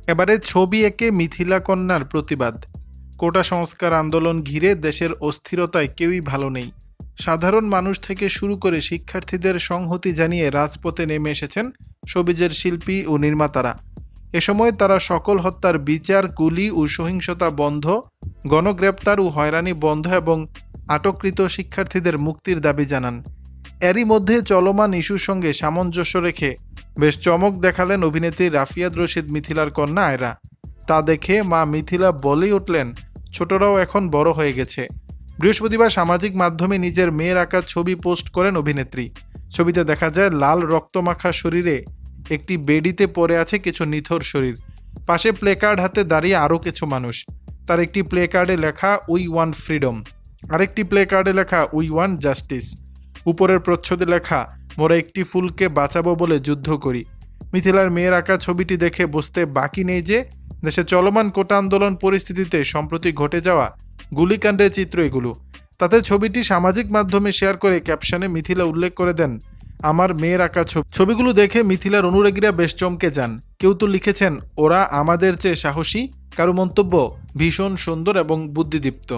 এবারে ছবি এঁকে মিথিলা কন্যার প্রতিবাদ। কোটা সংস্কার আন্দোলন ঘিরে দেশের অস্থিরতায় কেউই ভালো নেই। সাধারণ মানুষ থেকে শুরু করে শিক্ষার্থীদের সংহতি জানিয়ে রাজপথে নেমে এসেছেন শোবিজের শিল্পী ও নির্মাতারা। এ সময় তারা সকল হত্যার বিচার, গুলি ও সহিংসতা বন্ধ, গণগ্রেপ্তার ও হয়রানি বন্ধ এবং আটককৃত শিক্ষার্থীদের মুক্তির দাবি জানান। এরই মধ্যে চলমান ইস্যুর সঙ্গে সামঞ্জস্য রেখে বেশ চমক দেখালেন অভিনেত্রী রাফিয়াত রশিদ মিথিলার কন্যা আয়রা। তা দেখে মা মিথিলা বলেই উঠলেন, ছোটরাও এখন বড় হয়ে গেছে। বৃহস্পতিবার সামাজিক মাধ্যমে নিজের মেয়ের আঁকা ছবি পোস্ট করেন অভিনেত্রী। ছবিতে দেখা যায় লাল রক্তমাখা শরীরে একটি বেডিতে পড়ে আছে কিছু নিথর শরীর। পাশে প্লেকার্ড হাতে দাঁড়িয়ে আরও কিছু মানুষ। তার একটি প্লেকার্ডে লেখা উই ওয়ান্ট ফ্রিডম, আরেকটি প্লেকার্ডে লেখা উই ওয়ান্ট জাস্টিস। উপরের প্রচ্ছদে লেখা, মোরা একটি ফুলকে বাঁচাবো বলে যুদ্ধ করি। মিথিলার মেয়ের আঁকা ছবিটি দেখে বুঝতে বাকি নেই যে দেশে চলমান কোটা আন্দোলন পরিস্থিতিতে সম্প্রতি ঘটে যাওয়া গুলিকাণ্ডের চিত্র এগুলো। তাতে ছবিটি সামাজিক মাধ্যমে শেয়ার করে ক্যাপশনে মিথিলা উল্লেখ করে দেন, আমার মেয়ের আঁকা ছবিগুলো দেখে মিথিলার অনুরাগীরা বেশ চমকে যান। কেউ তো লিখেছেন, ওরা আমাদের চেয়ে সাহসী। কারো মন্তব্য, ভীষণ সুন্দর এবং বুদ্ধিদীপ্ত।